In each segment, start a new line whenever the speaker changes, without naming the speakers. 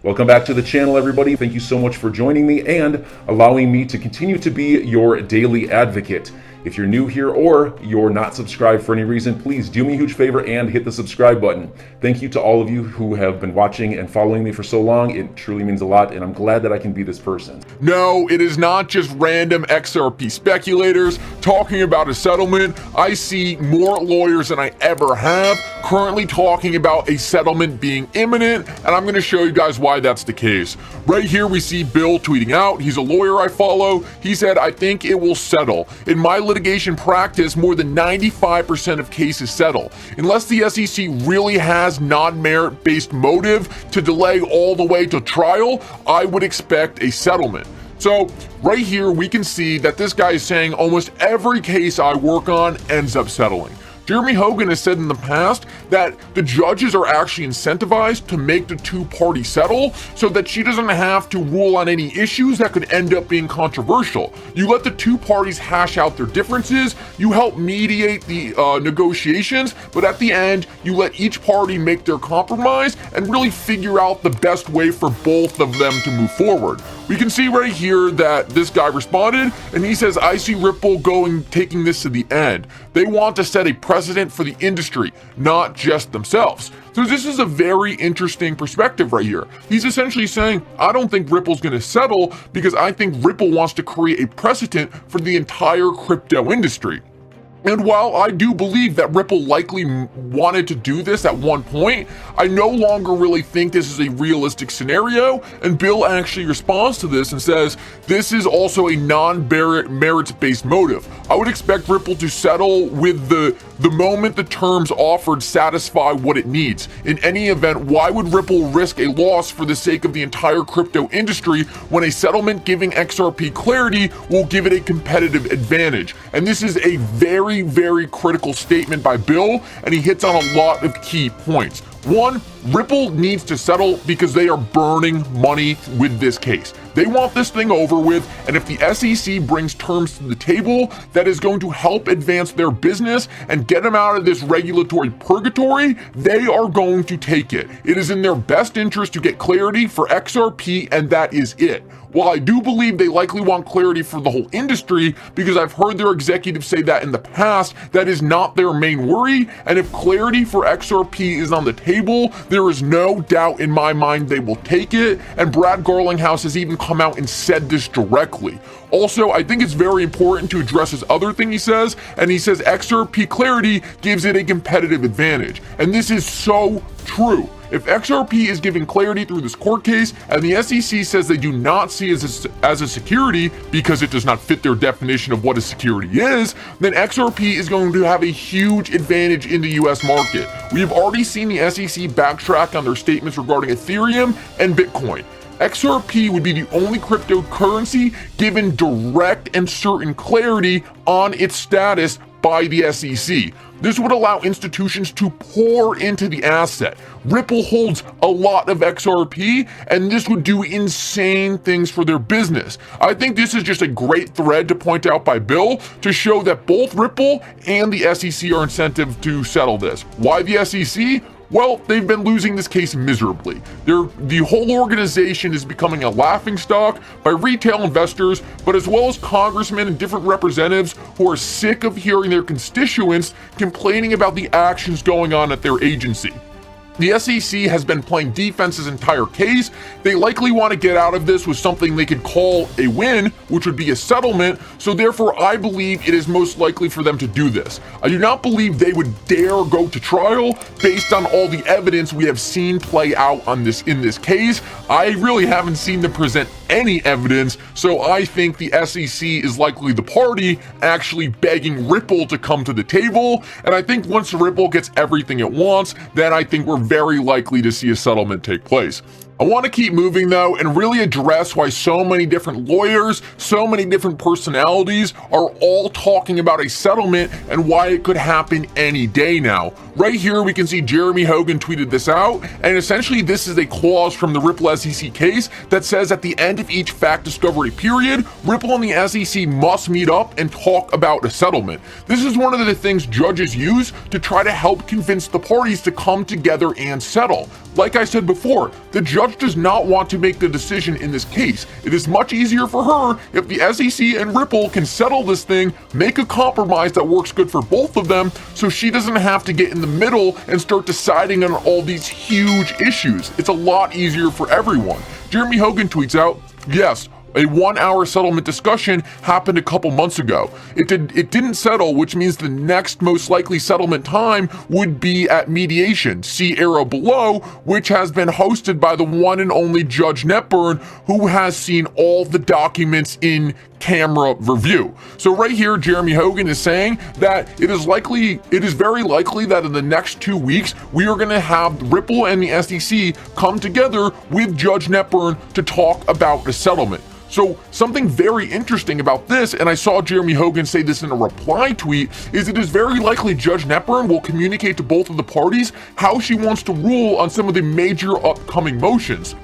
Welcome back to the channel, everybody. Thank you so much for joining me and allowing me to continue to be your daily advocate. If you're new here or you're not subscribed for any reason, please do me a huge favor and hit the subscribe button. Thank you to all of you who have been watching and following me for so long. It truly means a lot, and I'm glad that I can be this person.
No, it is not just random XRP speculators talking about a settlement. I see more lawyers than I ever have currently talking about a settlement being imminent, and I'm going to show you guys why that's the case. Right here we see Bill tweeting out. He's a lawyer I follow. He said, "I think it will settle. In my litigation practice, more than 95% of cases settle. Unless the SEC really has non-merit based motive to delay all the way to trial, I would expect a settlement." So right here we can see that this guy is saying almost every case I work on ends up settling. Jeremy Hogan has said in the past that the judges are actually incentivized to make the two-party settle so that she doesn't have to rule on any issues that could end up being controversial. You let the two parties hash out their differences, you help mediate the negotiations, but at the end, you let each party make their compromise and really figure out the best way for both of them to move forward. We can see right here that this guy responded, and he says, "I see Ripple taking this to the end. They want to set a precedent for the industry, not just themselves." So this is a very interesting perspective right here. He's essentially saying, I don't think Ripple's going to settle because I think Ripple wants to create a precedent for the entire crypto industry. And while I do believe that Ripple likely wanted to do this at one point, I no longer really think this is a realistic scenario. And Bill actually responds to this and says, this is also a non-merits-based motive. I would expect Ripple to settle with the moment the terms offered satisfy what it needs. In any event, why would Ripple risk a loss for the sake of the entire crypto industry when a settlement giving XRP clarity will give it a competitive advantage? And this is a very, very critical statement by Bill, and he hits on a lot of key points. One, Ripple needs to settle because they are burning money with this case. They want this thing over with, and if the SEC brings terms to the table that is going to help advance their business and get them out of this regulatory purgatory, they are going to take it. It is in their best interest to get clarity for XRP, and that is it. While I do believe they likely want clarity for the whole industry, because I've heard their executives say that in the past, that is not their main worry, and if clarity for XRP is on the table, there is no doubt in my mind they will take it, and Brad Garlinghouse has even come out and said this directly. Also, I think it's very important to address his other thing he says, and he says XRP clarity gives it a competitive advantage, and this is so true. If XRP is giving clarity through this court case and the SEC says they do not see it as a security because it does not fit their definition of what a security is, then XRP is going to have a huge advantage in the US market. We have already seen the SEC backtrack on their statements regarding Ethereum and Bitcoin. XRP would be the only cryptocurrency given direct and certain clarity on its status by the SEC. This would allow institutions to pour into the asset. Ripple holds a lot of XRP, and this would do insane things for their business. I think this is just a great thread to point out by Bill to show that both Ripple and the SEC are incentive to settle this. Why the SEC? Well, they've been losing this case miserably. The whole organization is becoming a laughingstock by retail investors, but as well as congressmen and different representatives who are sick of hearing their constituents complaining about the actions going on at their agency. The SEC has been playing defense this entire case. They likely want to get out of this with something they could call a win, which would be a settlement, so therefore I believe it is most likely for them to do this. I do not believe they would dare go to trial based on all the evidence we have seen play out on in this case. I really haven't seen them present any evidence, so I think the SEC is likely the party actually begging Ripple to come to the table, and I think once Ripple gets everything it wants, then I think we're very likely to see a settlement take place. I want to keep moving though and really address why so many different lawyers, so many different personalities are all talking about a settlement and why it could happen any day now. Right here we can see Jeremy Hogan tweeted this out, and essentially this is a clause from the Ripple SEC case that says at the end of each fact discovery period, Ripple and the SEC must meet up and talk about a settlement. This is one of the things judges use to try to help convince the parties to come together and settle. like I said before, the judge does not want to make the decision in this case. It is much easier for her if the SEC and Ripple can settle this thing, make a compromise that works good for both of them, so she doesn't have to get in the middle and start deciding on all these huge issues. It's a lot easier for everyone. Jeremy Hogan tweets out, yes, a 1-hour settlement discussion happened a couple months ago. It didn't settle, which means the next most likely settlement time would be at mediation. See arrow below, which has been hosted by the one and only Judge Netburn, who has seen all the documents in camera review. So right here, Jeremy Hogan is saying that it is very likely that in the next 2 weeks, we are going to have Ripple and the SEC come together with Judge Netburn to talk about a settlement. So something very interesting about this, and I saw Jeremy Hogan say this in a reply tweet, is it is very likely Judge Netburn will communicate to both of the parties how she wants to rule on some of the major upcoming motions.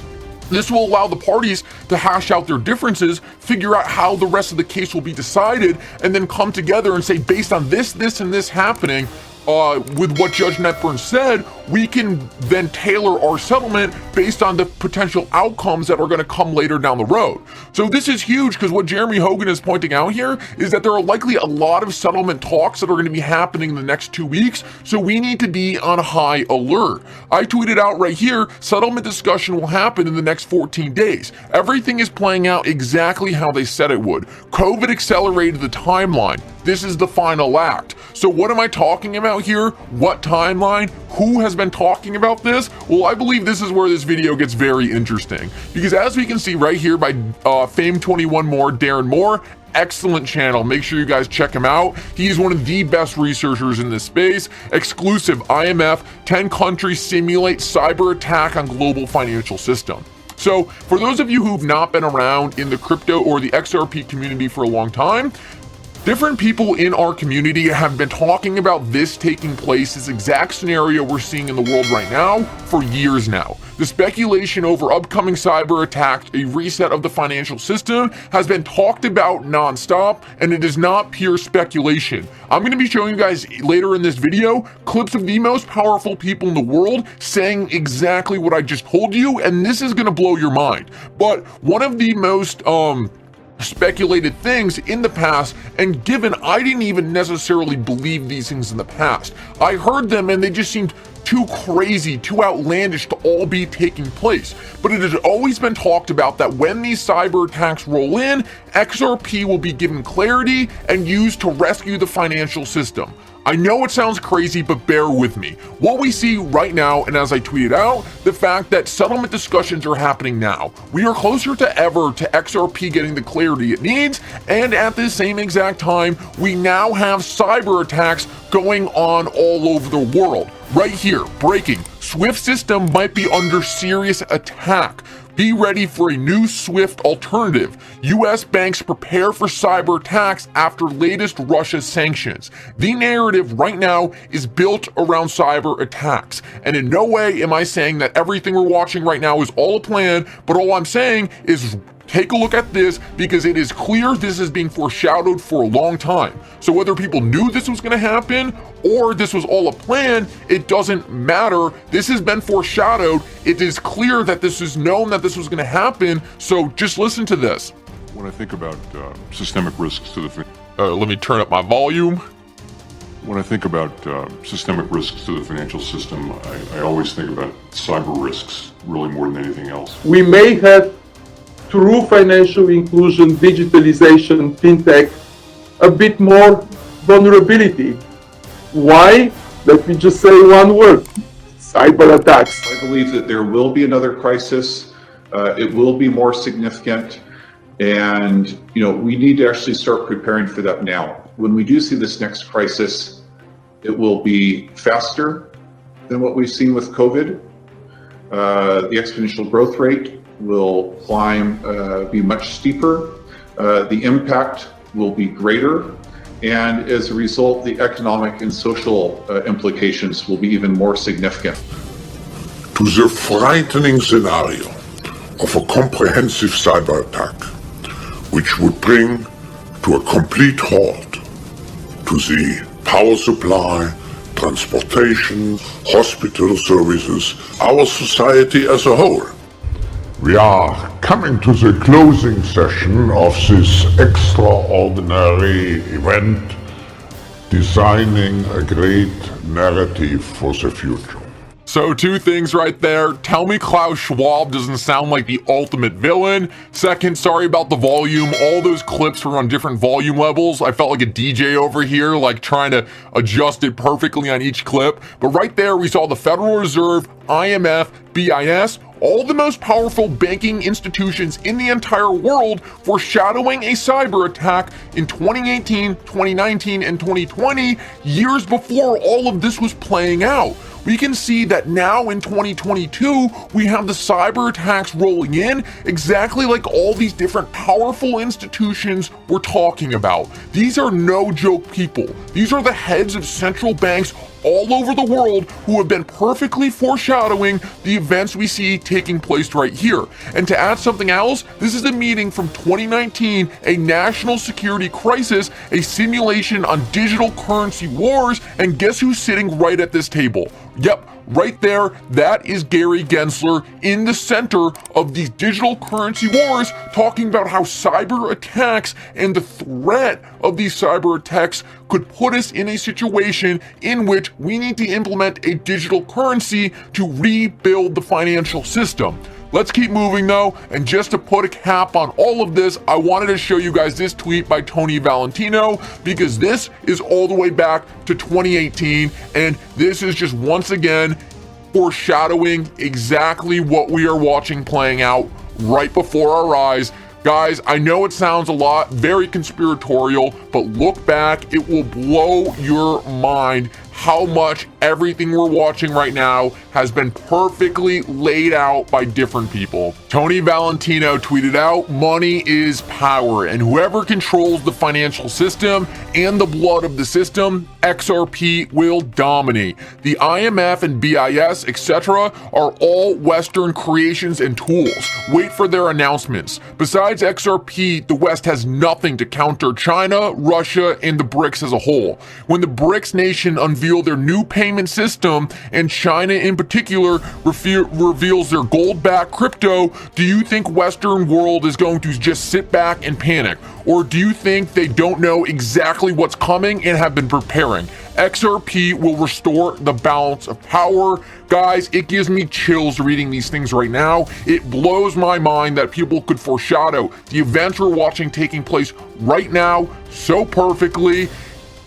This will allow the parties to hash out their differences, figure out how the rest of the case will be decided, and then come together and say, based on this, and this happening, with what Judge Netburn said, we can then tailor our settlement based on the potential outcomes that are going to come later down the road. So this is huge because what Jeremy Hogan is pointing out here is that there are likely a lot of settlement talks that are going to be happening in the next 2 weeks, so we need to be on high alert. I tweeted out right here, settlement discussion will happen in the next 14 days. Everything is playing out exactly how they said it would. COVID accelerated the timeline. This is the final act. So what am I talking about here? What timeline? Who has been talking about this? Well, I believe this is where this video gets very interesting. Because as we can see right here by Fame21 More, Darren Moore, excellent channel. Make sure you guys check him out. He's one of the best researchers in this space. Exclusive IMF, 10 countries simulate cyber attack on global financial system. So for those of you who've not been around in the crypto or the XRP community for a long time, different people in our community have been talking about this taking place, this exact scenario we're seeing in the world right now, for years now. The speculation over upcoming cyber attacks, a reset of the financial system, has been talked about nonstop, and it is not pure speculation. I'm going to be showing you guys later in this video clips of the most powerful people in the world saying exactly what I just told you, and this is going to blow your mind. But one of the most speculated things in the past, and given I didn't even necessarily believe these things in the past, I heard them and they just seemed too crazy, too outlandish to all be taking place. But it has always been talked about that when these cyber attacks roll in, XRP will be given clarity and used to rescue the financial system. I know it sounds crazy, but bear with me. What we see right now, and as I tweeted out, the fact that settlement discussions are happening now. We are closer to ever to XRP getting the clarity it needs, and at the same exact time, we now have cyber attacks going on all over the world. Right here, breaking. SWIFT system might be under serious attack. Be ready for a new SWIFT alternative. U.S. banks prepare for cyber attacks after latest Russia sanctions. The narrative right now is built around cyber attacks. And in no way am I saying that everything we're watching right now is all a plan, but all I'm saying is take a look at this because it is clear this is being foreshadowed for a long time. So whether people knew this was going to happen or this was all a plan, it doesn't matter. This has been foreshadowed. It is clear that this is known that this was going to happen. So just listen to this.
When I think about systemic risks to the
let me turn up my volume.
When I think about systemic risks to the financial system, I always think about cyber risks really more than anything else.
We may have, through financial inclusion, digitalization, fintech, a bit more vulnerability. Why? Let me just say one word: cyber attacks.
I believe that there will be another crisis. It will be more significant, and we need to actually start preparing for that now. When we do see this next crisis, it will be faster than what we've seen with COVID. The exponential growth rate will climb, be much steeper. The impact will be greater. And as a result, the economic and social implications will be even more significant.
To the frightening scenario of a comprehensive cyber attack, which would bring to a complete halt to the power supply, transportation, hospital services, our society as a whole.
We are coming to the closing session of this extraordinary event, designing a great narrative for the future.
So 2 things right there. Tell me Klaus Schwab doesn't sound like the ultimate villain. Second, sorry about the volume. All those clips were on different volume levels. I felt like a DJ over here, like trying to adjust it perfectly on each clip. But right there, we saw the Federal Reserve, IMF, BIS, all the most powerful banking institutions in the entire world foreshadowing a cyber attack in 2018, 2019, and 2020, years before all of this was playing out. We can see that now in 2022, we have the cyber attacks rolling in exactly like all these different powerful institutions we're talking about. These are no joke people. These are the heads of central banks all over the world who have been perfectly foreshadowing the events we see taking place right here. And to add something else, this is a meeting from 2019, a national security crisis, a simulation on digital currency wars, and guess who's sitting right at this table? Yep, right there, that is Gary Gensler in the center of these digital currency wars, talking about how cyber attacks and the threat of these cyber attacks could put us in a situation in which we need to implement a digital currency to rebuild the financial system. Let's keep moving though, and just to put a cap on all of this, I wanted to show you guys this tweet by Tony Valentino, because this is all the way back to 2018, and this is just once again foreshadowing exactly what we are watching playing out right before our eyes. Guys, I know it sounds a lot, very conspiratorial, but look back, it will blow your mind how much everything we're watching right now has been perfectly laid out by different people. Tony Valentino tweeted out, "Money is power, and whoever controls the financial system and the blood of the system, XRP will dominate. The IMF and BIS, etc. are all Western creations and tools. Wait for their announcements. Besides XRP, the West has nothing to counter China, Russia, and the BRICS as a whole. When the BRICS nation unveil their new payment system, and China in particular reveals their gold-backed crypto, do you think Western world is going to just sit back and panic? Or do you think they don't know exactly what's coming and have been preparing? XRP will restore the balance of power." Guys, it gives me chills reading these things right now. It blows my mind that people could foreshadow the events we're watching taking place right now so perfectly,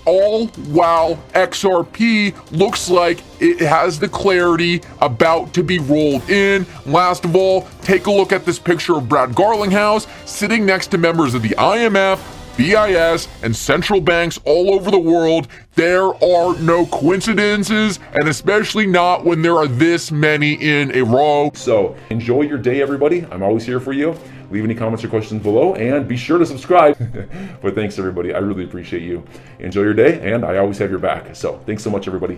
all while XRP looks like it has the clarity about to be rolled in. Last of all, take a look at this picture of Brad Garlinghouse sitting next to members of the IMF, BIS, and central banks all over the world. There are no coincidences, and especially not when there are this many in a row.
So enjoy your day, everybody. I'm always here for you. Leave any comments or questions below, and be sure to subscribe. But thanks, everybody. I really appreciate you. Enjoy your day, and I always have your back. So thanks so much, everybody.